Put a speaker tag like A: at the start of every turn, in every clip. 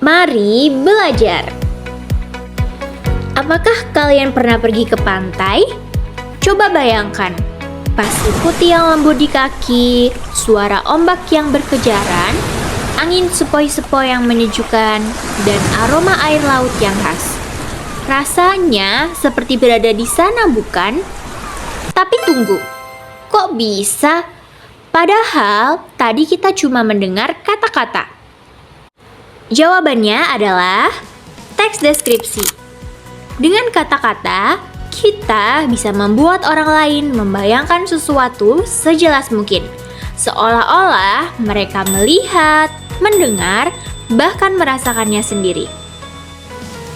A: Mari belajar. Apakah kalian pernah pergi ke pantai? Coba bayangkan, pasir putih yang lembut di kaki, suara ombak yang berkejaran, angin sepoi-sepoi yang menyejukkan, dan aroma air laut yang khas. Rasanya seperti berada di sana, bukan? Tapi tunggu, kok bisa? Padahal tadi kita cuma mendengar kata-kata. Jawabannya adalah teks deskripsi. Dengan kata-kata, kita bisa membuat orang lain membayangkan sesuatu sejelas mungkin, seolah-olah mereka melihat, mendengar, bahkan merasakannya sendiri.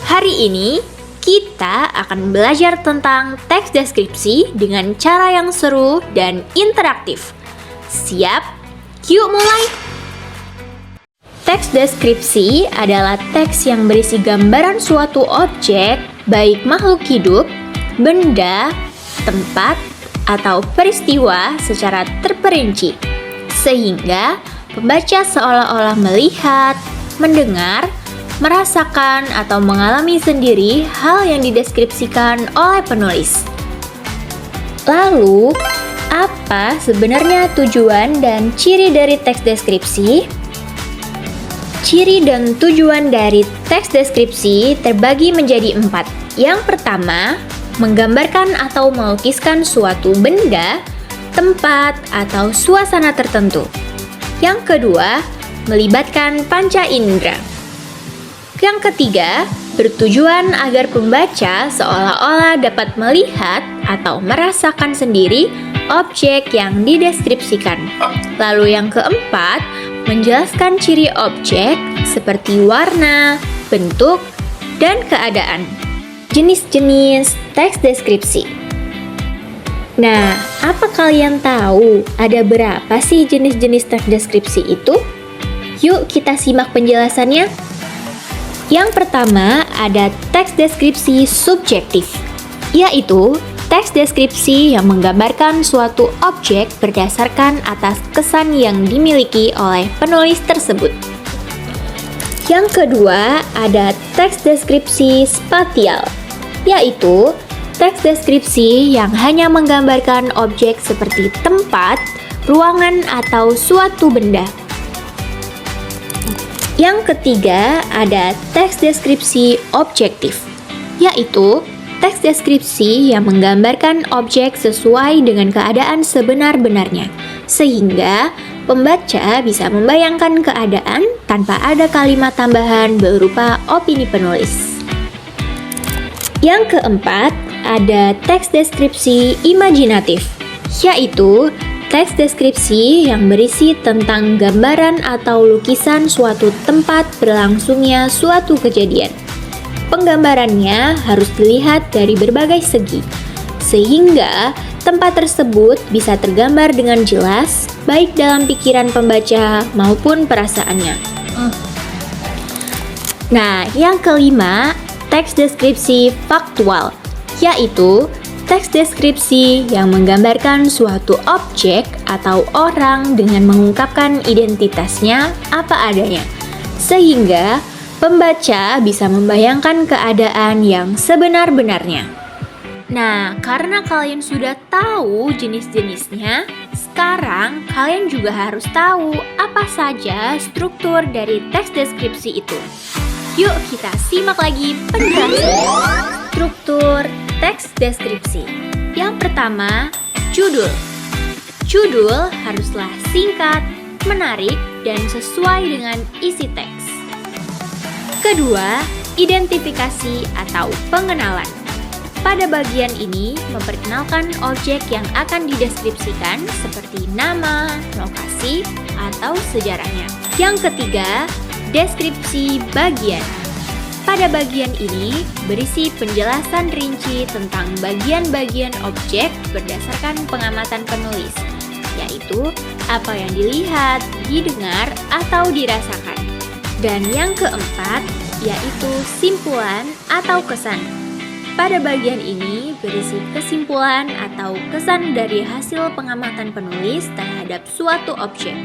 A: Hari ini, kita akan belajar tentang teks deskripsi dengan cara yang seru dan interaktif. Siap? Yuk mulai! Teks deskripsi adalah teks yang berisi gambaran suatu objek, baik makhluk hidup, benda, tempat, atau peristiwa secara terperinci, sehingga pembaca seolah-olah melihat, mendengar, merasakan, atau mengalami sendiri hal yang dideskripsikan oleh penulis. Lalu, apa sebenarnya tujuan dan ciri dari teks deskripsi? Ciri dan tujuan dari teks deskripsi terbagi menjadi 4. Yang pertama, menggambarkan atau melukiskan suatu benda, tempat, atau suasana tertentu. Yang kedua, melibatkan panca indera. Yang ketiga, bertujuan agar pembaca seolah-olah dapat melihat atau merasakan sendiri objek yang dideskripsikan. Lalu yang keempat, menjelaskan ciri objek seperti warna, bentuk, dan keadaan. Jenis-jenis teks deskripsi. Nah, apa kalian tahu ada berapa sih jenis-jenis teks deskripsi itu? Yuk kita simak penjelasannya. Yang pertama ada teks deskripsi subjektif, yaitu teks deskripsi yang menggambarkan suatu objek berdasarkan atas kesan yang dimiliki oleh penulis tersebut. Yang kedua, ada teks deskripsi spasial, yaitu teks deskripsi yang hanya menggambarkan objek seperti tempat, ruangan, atau suatu benda. Yang ketiga, ada teks deskripsi objektif, yaitu teks deskripsi yang menggambarkan objek sesuai dengan keadaan sebenar-benarnya, sehingga pembaca bisa membayangkan keadaan tanpa ada kalimat tambahan berupa opini penulis. Yang keempat, ada teks deskripsi imajinatif, yaitu teks deskripsi yang berisi tentang gambaran atau lukisan suatu tempat berlangsungnya suatu kejadian. Penggambarannya harus dilihat dari berbagai segi, sehingga tempat tersebut bisa tergambar dengan jelas, baik dalam pikiran pembaca maupun perasaannya. Nah, yang kelima, teks deskripsi faktual, yaitu teks deskripsi yang menggambarkan suatu objek atau orang dengan mengungkapkan identitasnya apa adanya, sehingga pembaca bisa membayangkan keadaan yang sebenar-benarnya. Nah, karena kalian sudah tahu jenis-jenisnya, sekarang kalian juga harus tahu apa saja struktur dari teks deskripsi itu. Yuk kita simak lagi penjelasannya. Struktur teks deskripsi. Yang pertama, judul. Judul haruslah singkat, menarik, dan sesuai dengan isi teks. Kedua, identifikasi atau pengenalan. Pada bagian ini, memperkenalkan objek yang akan dideskripsikan seperti nama, lokasi, atau sejarahnya. Yang ketiga, deskripsi bagian. Pada bagian ini, berisi penjelasan rinci tentang bagian-bagian objek berdasarkan pengamatan penulis, yaitu apa yang dilihat, didengar, atau dirasakan. Dan yang keempat, yaitu simpulan atau kesan. Pada bagian ini berisi kesimpulan atau kesan dari hasil pengamatan penulis terhadap suatu objek.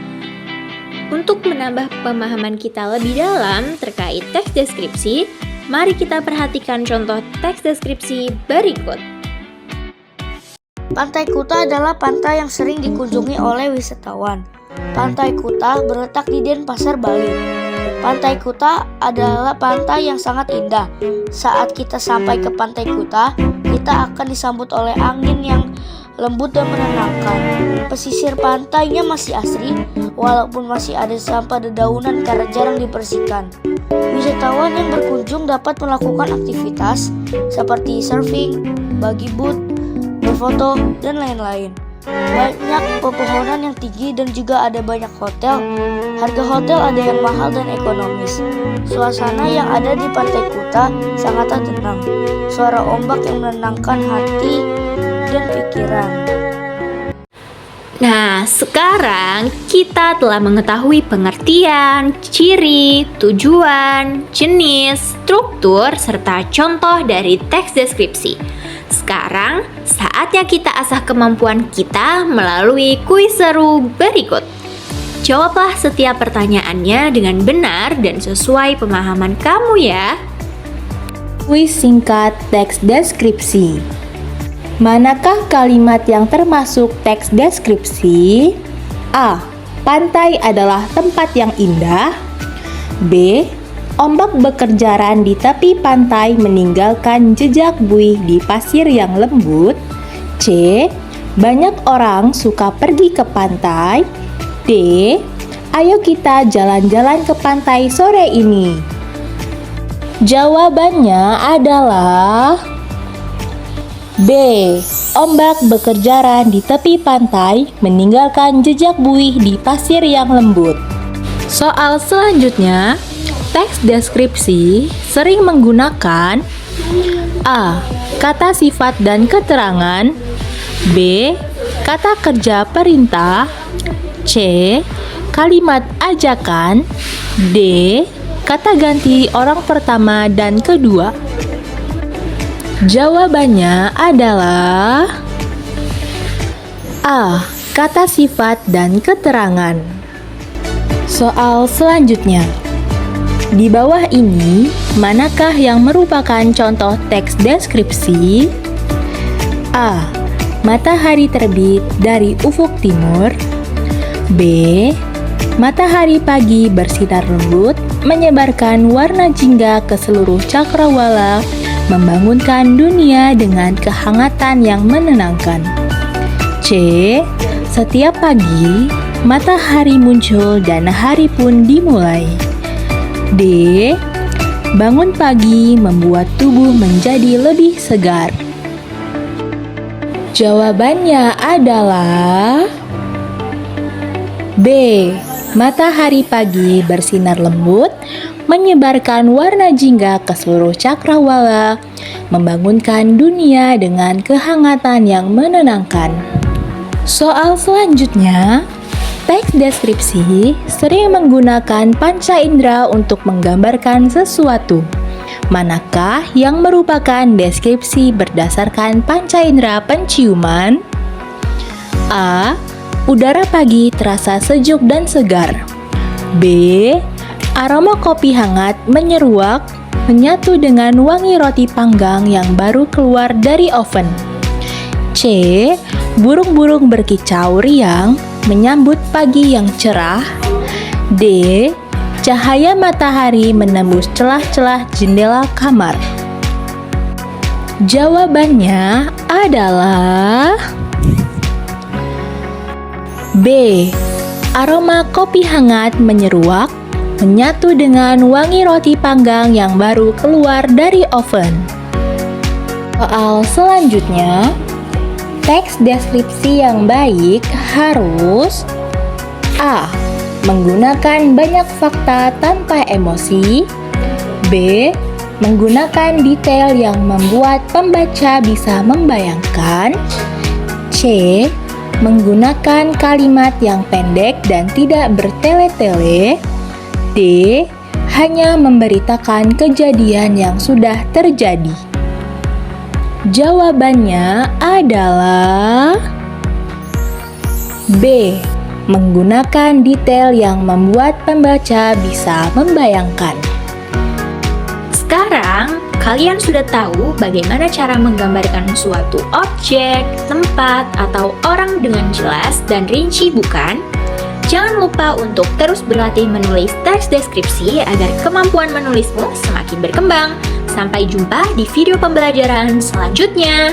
A: Untuk menambah pemahaman kita lebih dalam terkait teks deskripsi, mari kita perhatikan contoh teks deskripsi berikut.
B: Pantai Kuta adalah pantai yang sering dikunjungi oleh wisatawan. Pantai Kuta berletak di Denpasar, Bali. Pantai Kuta adalah pantai yang sangat indah. Saat kita sampai ke Pantai Kuta, kita akan disambut oleh angin yang lembut dan menenangkan. Pesisir pantainya masih asri, walaupun masih ada sampah dedaunan karena jarang dibersihkan. Wisatawan yang berkunjung dapat melakukan aktivitas seperti surfing, bagi boot, berfoto, dan lain-lain. Banyak pepohonan yang tinggi dan juga ada banyak hotel. Harga hotel ada yang mahal dan ekonomis. Suasana yang ada di Pantai Kuta sangat tenang. Suara ombak yang menenangkan hati dan pikiran.
A: Nah, sekarang kita telah mengetahui pengertian, ciri, tujuan, jenis, struktur, serta contoh dari teks deskripsi. Sekarang, saatnya kita asah kemampuan kita melalui kuis seru berikut. Jawablah setiap pertanyaannya dengan benar dan sesuai pemahaman kamu ya.
C: Kuis singkat teks deskripsi. Manakah kalimat yang termasuk teks deskripsi? A. Pantai adalah tempat yang indah. B. Ombak berkerjaran di tepi pantai meninggalkan jejak buih di pasir yang lembut. C. Banyak orang suka pergi ke pantai. D. Ayo kita jalan-jalan ke pantai sore ini. Jawabannya adalah B. Ombak berkerjaran di tepi pantai meninggalkan jejak buih di pasir yang lembut. Soal selanjutnya, teks deskripsi sering menggunakan A. Kata sifat dan keterangan. B. Kata kerja perintah. C. Kalimat ajakan. D. Kata ganti orang pertama dan kedua. Jawabannya adalah A. Kata sifat dan keterangan. Soal selanjutnya. Di bawah ini, manakah yang merupakan contoh teks deskripsi? A. Matahari terbit dari ufuk timur. B. Matahari pagi bersinar lembut, menyebarkan warna jingga ke seluruh cakrawala, membangunkan dunia dengan kehangatan yang menenangkan. C. Setiap pagi, matahari muncul dan hari pun dimulai. D. Bangun pagi membuat tubuh menjadi lebih segar. Jawabannya adalah B. Matahari pagi bersinar lembut, menyebarkan warna jingga ke seluruh cakrawala, membangunkan dunia dengan kehangatan yang menenangkan. Soal selanjutnya, teks deskripsi sering menggunakan panca indera untuk menggambarkan sesuatu. Manakah yang merupakan deskripsi berdasarkan panca indera penciuman? A. Udara pagi terasa sejuk dan segar. B. Aroma kopi hangat menyeruak, menyatu dengan wangi roti panggang yang baru keluar dari oven. C. Burung-burung berkicau riang, menyambut pagi yang cerah. D. Cahaya matahari menembus celah-celah jendela kamar. Jawabannya adalah B. Aroma kopi hangat menyeruak, menyatu dengan wangi roti panggang yang baru keluar dari oven. Soal selanjutnya, teks deskripsi yang baik harus A. Menggunakan banyak fakta tanpa emosi. B. Menggunakan detail yang membuat pembaca bisa membayangkan. C. Menggunakan kalimat yang pendek dan tidak bertele-tele. D. Hanya memberitakan kejadian yang sudah terjadi. Jawabannya adalah B. menggunakan detail yang membuat pembaca bisa membayangkan.
A: Sekarang, kalian sudah tahu bagaimana cara menggambarkan suatu objek, tempat, atau orang dengan jelas dan rinci, bukan? Jangan lupa untuk terus berlatih menulis teks deskripsi agar kemampuan menulismu semakin berkembang. Sampai jumpa di video pembelajaran selanjutnya.